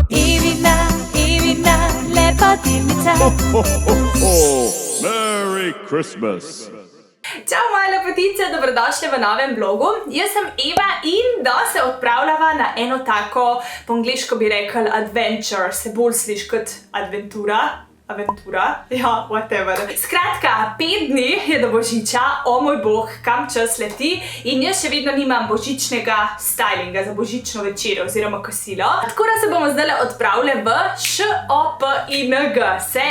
Ivina, lepotilnica. Merry Christmas! Čau, moje lepotice, dobrodošli v novem vlogu. Jaz sem Eva in da se odpravljava na eno tako, po angliško bi rekel adventure, se bolj sliši kot aventura, ja, whatever. Skratka, 5 dni je do Božiča, o moj bog, kam čas leti in jaz še vedno nimam božičnega stylinga za božično večerjo oziroma kosilo. Tako da se bomo zdaj odpravili v shopping. Se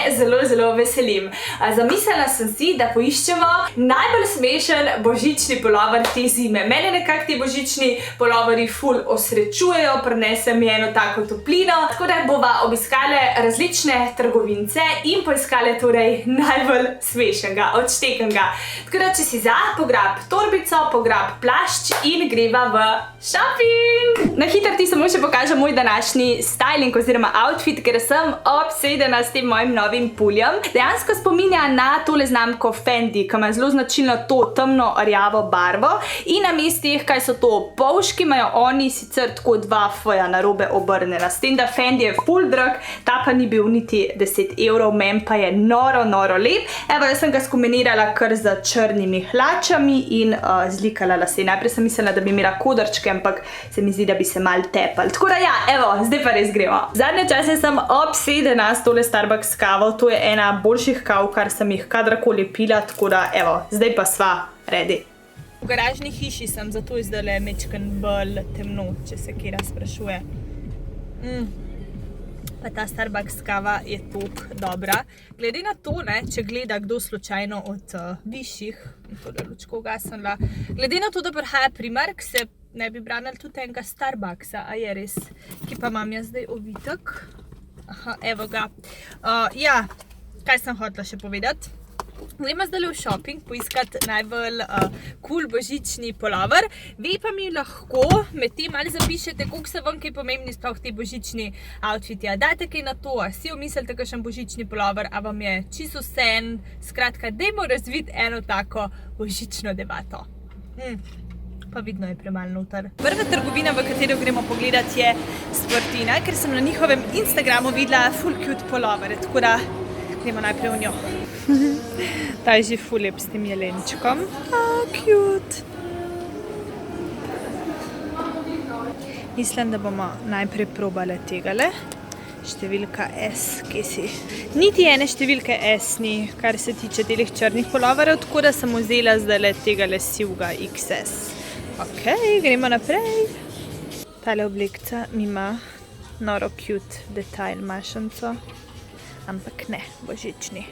zelo veselim. Zamislila sem si, da poiščemo najbolj smešen božični pulover te zime. Mene nekako ti božični puloveri ful osrečujejo, prinese mi eno tako toplino, tako da bova obiskali različne trgovince in poiskali torej najbolj smešnega, odštekanega. Tako da, če si za, pograb torbico, pograb plašč in greva v shopping! Na hitro ti samo še pokažem moj današnji styling oziroma outfit, ker sem obsedena s tem mojim novim puljem. Dejansko spominja na tole znamko Fendi, ki ima zelo značilno to temno rjavo barvo in na mestih, kaj so to polški, imajo oni sicer tako 2 foja narobe obrnjena. S tem, da Fendi je ful drag, ta pa ni bil niti 10 €, men pa je noro lep. Evo, jaz sem ga skombinirala kar z črnimi hlačami in zlikala lase. Najprej sem mislila, da bi imela kodrčke, ampak se mi zdi, da bi se mal tepali. Tako da ja, evo, zdaj pa res gremo. Zadnje čase sem obsedena s tole Starbucks kavo, to je ena boljših kav, kar sem jih kadarkoli pila, tako da evo, zdaj pa sva ready. V garažni hiši sem, zato je zdajle mečken bolj temno, če se kera sprašuje. Pa ta Starbucks kava je toliko dobra. Glede na to, če gleda kdo slučajno od višjih, tole lučko ugasnila, glede na to, da prihaja Primark, se ne bi branili tudi enega Starbucksa, a je res, ki pa imam jaz zdaj ovitek. Aha, evo ga. Ja, kaj sem hotela še povedati? Gremo zdaj v shopping poiskati najbolj cool božični pulover. Vi pa mi lahko med tem ali zapišete, koliko so vam kaj pomembni sploh ti božični outfiti. A dajte kaj na to, a si omislite kakšen božični pulover, a vam je čisto vseeno. Skratka, dajmo razviti eno tako božično debato. Pa vidno je premalo noter. Prva trgovina, v katero gremo pogledati, je Sportina, ker sem na njihovem Instagramu videla full cute pulovere, tako da gremo najprej v njo. Ta je že ful lep s tem jelenčkom. Cute. Mislim, da bomo najprej probale tegale. Številka S, kje si? Niti ene številke S ni, kar se tiče delih črnih puloverjev, tako da sem vzela zdajle tegale sivga XS. Ok, gremo naprej. Tale oblekca ima noro cute detajl mašenco, ampak ne, božični.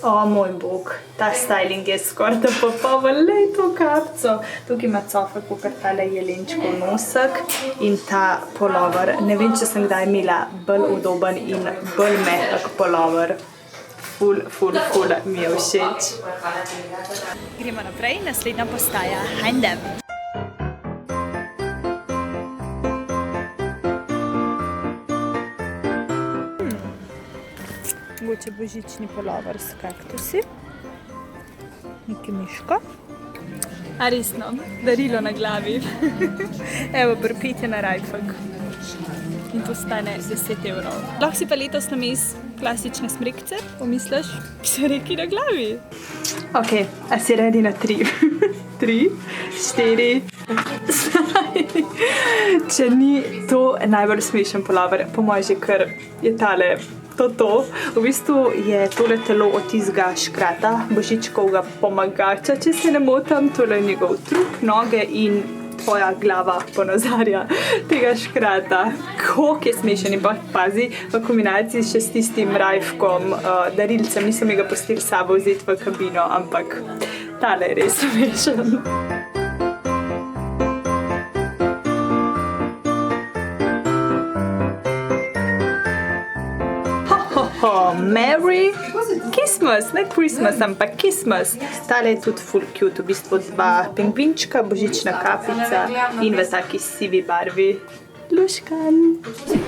O moj bog, ta styling je skoraj da popoln, lej to kapco. Tukaj ima cofek, kakor tale jelenčkov nosek in ta pulover. Ne vem, če sem kdaj imela bolj udoben in bolj mehak pulover. Ful mi je všeč. Gremo naprej, naslednja postaja H&M. Mogoče božični pulover s kaktusi. Neki miško. A resno, darilo na glavi. Evo, pripite na rajfek. In to stane 10 €. Lahko si pa letos names klasične smrekce, pomisliš, psareki na glavi. Ok, a si ready na 3? 3, 4, Če ni to najbolj smešen pulover, po mojem že kar je tale to. V bistvu je tole telo od tistega škrata, božičkovega pomagača, če se ne motam, tole je njegov trup, noge in tvoja glava ponazarja tega škrata. Koliko je smešen in pa pazi, v kombinaciji še s tistim rajfkom, darilcem, nisem ga pustila s sabo vzeti v kabino, ampak tale je res smešen. Merry Christmas, ne Christmas, ampak Christmas. Tale je tudi full cute, v bistvu 2 pingvinčka, božična kapica in v taki sivi barvi. Luškan.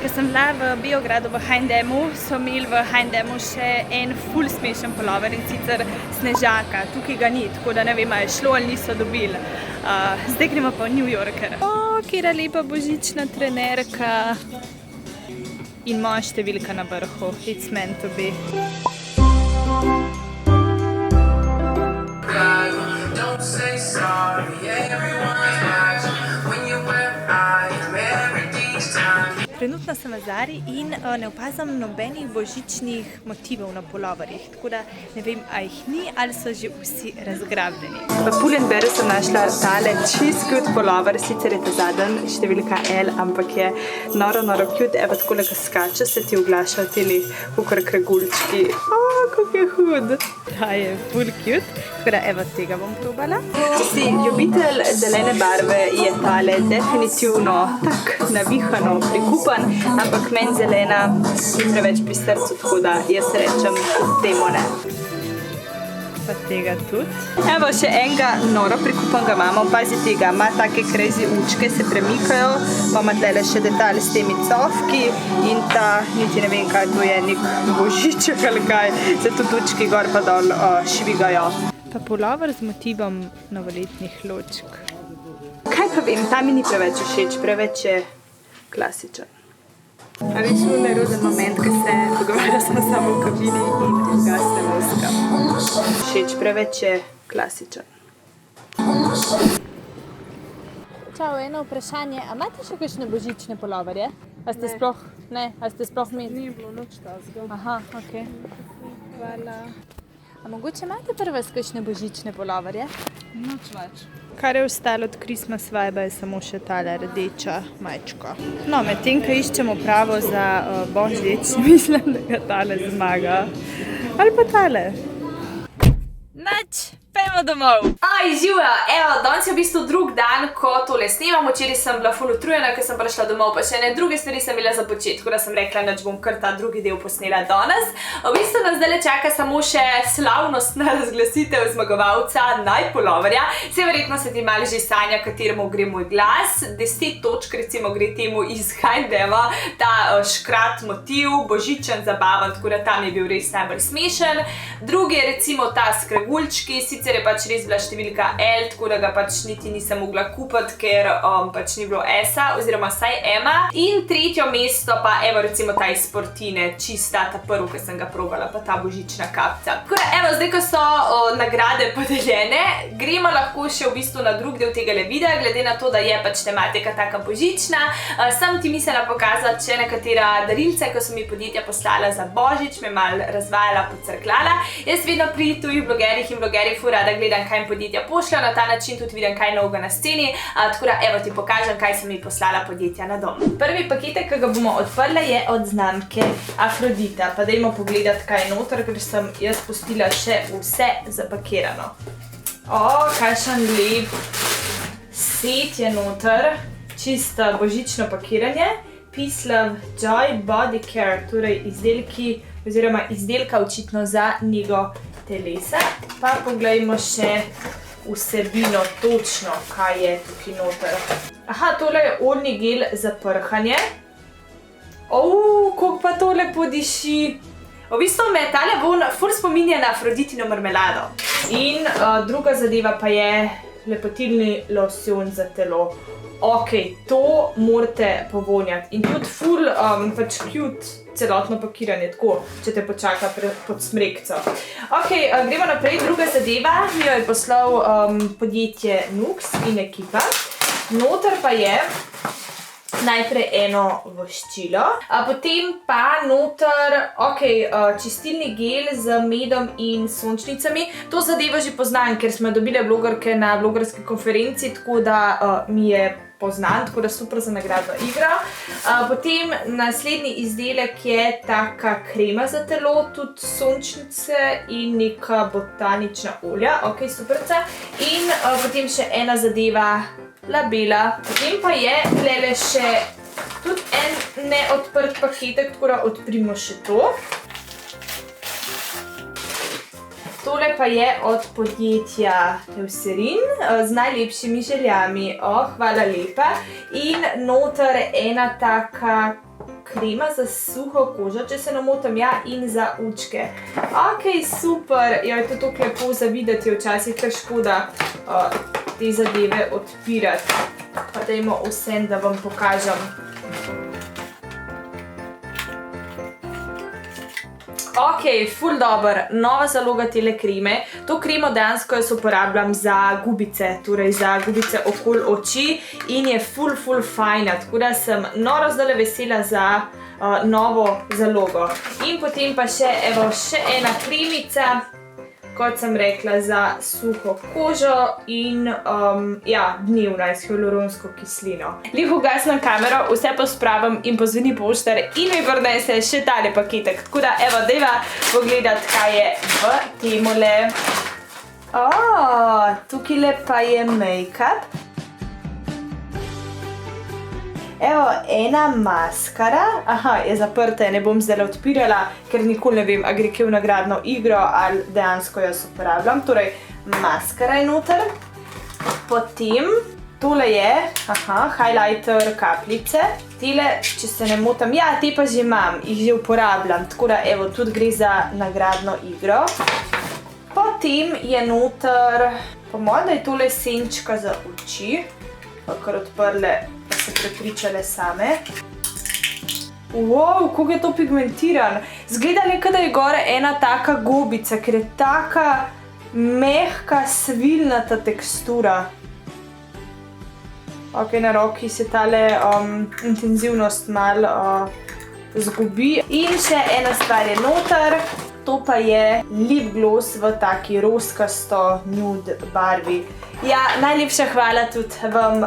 Ko sem bila v Biogradu v H&M-u, so imeli v H&M-u še en ful smešen pulover in sicer Snežaka. Tukaj ga ni, tako da ne vem, a je šlo ali niso dobili. Zdaj gremo pa v New Yorker. Kera lepa božična trenerka. In moja številka na vrhu. It's meant to be. Don't say sorry, everyone's watching when you wear I am every day's time. Trenutno sem v Zari in ne opazam nobenih božičnih motivov na puloverjih, tako da ne vem, a jih ni ali so že vsi razgrabljeni. V Pull&Bearu sem našla tale čist cute pulover, sicer je ta zadnji številka L, ampak je noro cute, evo takole, ko skače, se ti oglašajo teli kukor kregulčki. Kako je hud! Ta je full cute, tako da evo tega bom probala. Če si ljubitelj zelene barve, je tale definitivno tak navihano prikupan, ampak meni zelena ni preveč pri srcu, tako da jaz rečem temu ne. Pa tega tudi. Evo še enega noro prikupanega imamo, pazite ga, ima take crazy učke, se premikajo, pa ima tele še detalj s temi cofki in ta, niti ne vem kaj to je, nek božiček ali kaj, se tudi učki gor pa dol švigajo. Pa pulover z motivom novoletnih ločk. Kaj pa vem, ta mi ni preveč všeč, preveč je klasičen. A veš, neroden moment, ko se pogovarja samo v kabini in ugasne muska. Všeč, preveč je klasičen. Čau, eno vprašanje. A imate še kakšne božične puloverje? A ste sploh, ne? A ste sploh mi? Ni bilo noč tazga. Aha, okej. Hvala. A mogoče imate prve kakšne božične puloverje? Noč več. Kar je ostalo od Christmas vibe je samo še tale rdeča majčka. No, medtem, ko iščemo pravo za božič, mislim, da ga tale zmaga. Ali pa tale. Nič, pejmo domov. Živa, evo, danes je v bistvu drug dan, ko tole snemam. Včeraj sem bila ful utrujena, ker sem prišla domov, pa še ne druge stvari sem imela za početi, tako da sem rekla, da bom kar ta drugi del posnela danes. V bistvu nas zdaj čaka samo še slavnostna razglasitev zmagovalca najpuloverja. Vse verjetno se ti malo že sanja, kateremu gre moj glas. 10 točk recimo gre temu iz H&M-a, ta škrat motiv, božičen, zabaven, tako da tam je bil res najbolj smešen. Drugi je recimo ta s kregulčki, sicer je pač res bila številka L, tako da ga pač niti nisem mogla kupiti, ker pač ni bilo S-a, oziroma saj M-a. In tretje mesto pa evo recimo ta iz Sportine, čista ta prvi, ki sem ga probala, pa ta božična kapca. Tako da evo, zdaj ko so nagrade podeljene, gremo lahko še v bistvu na drug del tega videa, glede na to, da je pač tematika taka božična. Sem ti mislila pokazati še nekatera darilce, ko so mi podjetja poslala za božič, me malo razvajala, pocrklala. Jaz vedno pri tujih blogerjih in blogerjih ful rada gledam, kaj jim podjetja pošljajo, na ta način tudi vidim, kaj je novega na sceni, tako da evo ti pokažem, kaj so mi poslala podjetja na dom. Prvi paketek, ki ga bomo odprli, je od znamke Afrodita. Pa dajmo pogledati, kaj je noter, ker sem jaz pustila še vse zapakirano. Kakšen lep set je noter, čisto božično pakiranje. Peace, Love, Joy, Body Care, torej izdelki oziroma izdelka očitno za nego telesa. Pa poglejmo še vsebino točno, kaj je tukaj noter. Aha, tole je oljni gel za prhanje. Kako pa to lepo diši. V bistvu me tale vonj ful spominja na Afroditino marmelado. In druga zadeva pa je lepotilni losjon za telo. To morate povonjati. In tudi ful pač cute celotno pakiranje, tako, če te počaka pod smrekco. Gremo naprej. Druga zadeva mi jo je poslal podjetje Nux in ekipa. Noter pa je najprej eno voščilo, potem pa noter čistilni gel z medom in sončnicami. To zadevo že poznam, ker smo dobile blogerke na blogerski konferenci, tako da mi je poznan, tako da super za nagradno igro. Potem naslednji izdelek je taka krema za telo, tudi sončnice in neka botanična olja, superca. In potem še ena zadeva labela. Potem pa je tlele še tudi en neodprt paketek, tako da odprimo še to. tole pa je od podjetja Eucerin z najlepšimi željami. Hvala lepa. In noter ena taka krema za suho kožo, če se ne motim, ja, in za učke. Ok, super. Ja, je to tako lepo za videti, včasih kar škoda te zadeve odpirati. Pa dajmo vsem, da vam pokažem. Ok, ful dober, nova zaloga tele kreme. To kremo dejansko jaz uporabljam za gubice, torej za gubice okoli oči in je ful fajna, tako da sem noro zdaj vesela za novo zalogo. In potem pa še ena kremica, kot sem rekla, za suho kožo in dnevna s hialuronsko kislino. Lih ugasnem kamero, vse pospravim in pozvoni poštar in mi prinese še tale paketek. Tako da, dajva pogledati, kaj je v temole. Tukajle pa je make-up. Ena maskara. Je zaprta, ne bom zdaj odpirala, ker nikoli ne vem, a gre kje v nagradno igro ali dejansko jaz uporabljam. Torej, maskara je noter. Potem, tole je, highlighter kapljice. Tele, če se ne motim, te pa že imam, jih že uporabljam. Tako da, tudi gre za nagradno igro. Potem je noter, po mojem, da je tole senčka za oči. Kar odprle, pa se prepričale same. Wow, kako je to pigmentiran. Zgleda nekaj, da je gore ena taka gobica, ker je taka mehka, svilnata tekstura. Ok, na roki se tale intenzivnost malo zgubi. In še ena stvar je noter. To pa je lip gloss v taki roskasto nude barvi. Najlepša hvala tudi vam,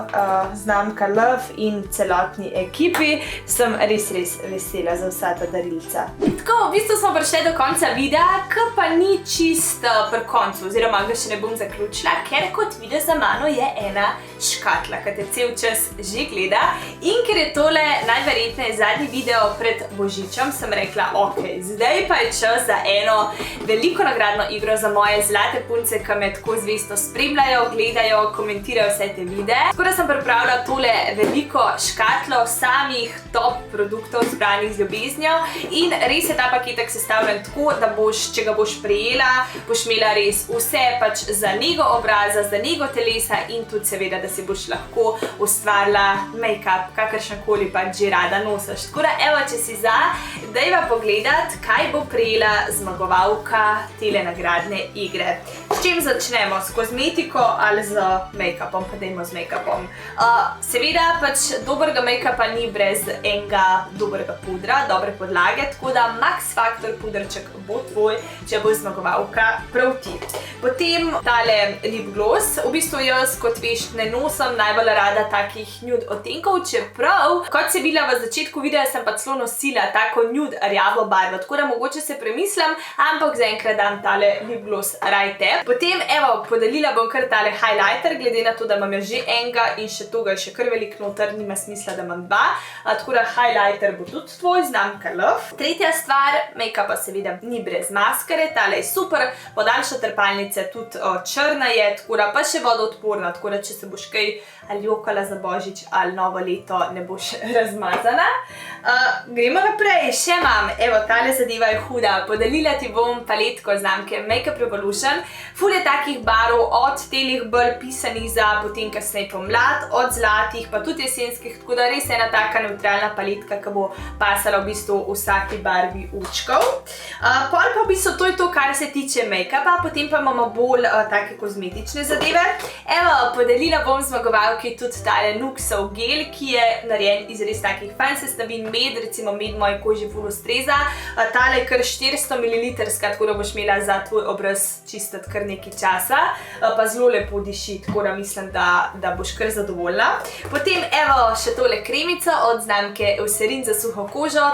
znamka Love in celotni ekipi. Sem res vesela za vsa ta darilca. Tako, v bistvu smo prišli do konca videa, ki pa ni čisto pri koncu, oziroma ga še ne bom zaključila, ker kot vidiš za mano je ena škatla, ki te cel čas že gleda. In ker je tole najverjetneje zadnji video pred Božičem, sem rekla, ok, zdaj pa je čas za eno veliko nagradno igro za moje zlate punce, ki me tako zvesto spremljajo, gledajo, komentirajo vse te videe. Tako da sem pripravila tole veliko škatlo samih top produktov zbranih z ljubeznijo in res je ta paketek sestavljen tako, da boš, če ga boš prejela, boš imela res vse pač za nego obraza, za nego telesa in tudi seveda, da si boš lahko ustvarila make-up, kakršenkoli pač že rada nosiš. Tako da, če si za, dajva pogledati, kaj bo prejela zmagovalka tele nagradne igre. S čim začnemo? S kozmetiko ali z make-upom? Pa dajmo z make-upom. Seveda pač dobrega make-upa ni brez enega dobrega pudra, dobre podlage, tako da Max Factor pudrček bo tvoj, če bo zmagovalka prav ti. Potem tale lip gloss. V bistvu jaz, kot veš, ne nosim najbolj rada takih nude odtenkov, čeprav, kot si videla v začetku videa, sem pa celo nosila tako nude rjavo barvo, tako da mogoče se premislim, ampak zaenkrat dam tale lip gloss rajte. Potem, podelila bom kar tale highlighter, glede na to, da imam že enega in še toga je še kar velik noter, nima smisla, da imam dva. Tako da highlighter bo tudi tvoj, znamka Love. Tretja stvar, make-upa seveda ni brez maskare, tale je super, podaljša trepalnice, tudi črna je, tako da pa še vodoodporna, tako da če se boš kaj ali jokala za Božič ali novo leto, ne boš razmazana. Gremo naprej, še imam, tale zadeva je huda, podelila ti bom paletko znamke Makeup Revolution. Ful je takih barv, od telih bolj pisanih za potem kasneje pomlad, od zlatih, pa tudi jesenskih, tako da res ena taka neutralna paletka, ki bo pasala v bistvu vsaki barvi učkov. Pol pa v bistvu to je to, kar se tiče make-upa, potem pa imamo bolj take kozmetične zadeve. Podelila bom zmagovalki tudi tale Nuxov gel, ki je narejen iz res takih fajn sestavin, med, recimo med moji koži ful ustreza. Tale je kar 400 ml, tako da boš imela za tvoj obraz čistiti kar nekaj časa, pa zelo lepo diši, tako da mislim, da boš kar zadovoljna. Potem še tole kremica od znamke Eucerin za suho kožo,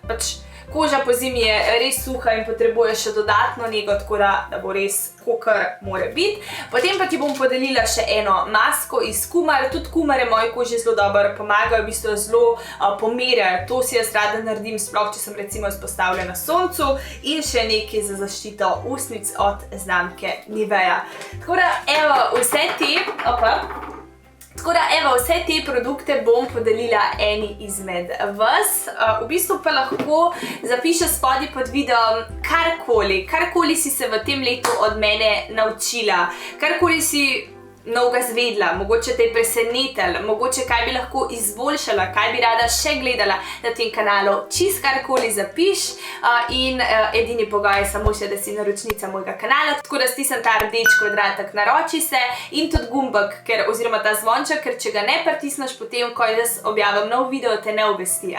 pač Koža po zimi je res suha in potrebuje še dodatno nego, tako da bo res kakor mora biti. Potem pa ti bom podelila še eno masko iz kumar. Tudi kumare moji koži zelo dobro pomagajo, v bistvu zelo pomirjajo. To si jaz rada naredim, sploh če sem recimo izpostavljena soncu, in še nekaj za zaščito ustnic od znamke Nivea. Tako da, evo, vse te produkte bom podelila eni izmed vas. V bistvu pa lahko zapišeš spodaj pod videom karkoli si se v tem letu od mene naučila, karkoli si novega zvedla, mogoče te je presenetilo, mogoče kaj bi lahko izboljšala, kaj bi rada še gledala na tem kanalu. Čist karkoli zapiš in edini pogoj je samo še, da si naročnica mojega kanala, tako da stisnem ta rdeč kvadratek, naroči se in tudi gumbek, oziroma ta zvonček, ker če ga ne pritisneš potem, ko jaz objavim nov video, te ne obvesti,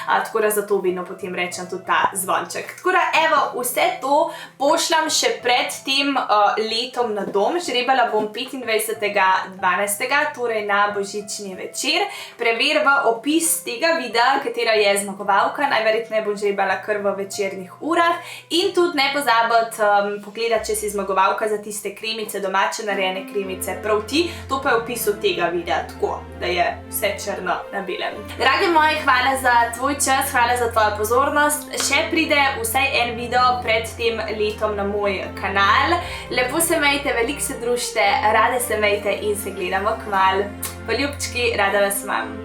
tako da zato vedno potem rečem tudi ta zvonček. Tako da, evo, vse to pošljam še pred tem letom na dom, žrebala bom 25.12., torej na božični večer. Preveri v opis tega videa, katera je zmagovalka, najverjetneje bom žrebala kar v večernih urah. In tudi ne pozabiti pogledati, če si zmagovalka za tiste kremice, domače narejene kremice, prav ti. To pa je v opisu tega videa, tako da je vse črno na belem. Dragi moji, hvala za tvoj čas, hvala za tvojo pozornost. Še pride vsaj en video pred tem letom na moj kanal. Lepo se imejte, veliko se družite, rade se imejte in se gledamo kmalu. Pa ljubčki, rada vas imam.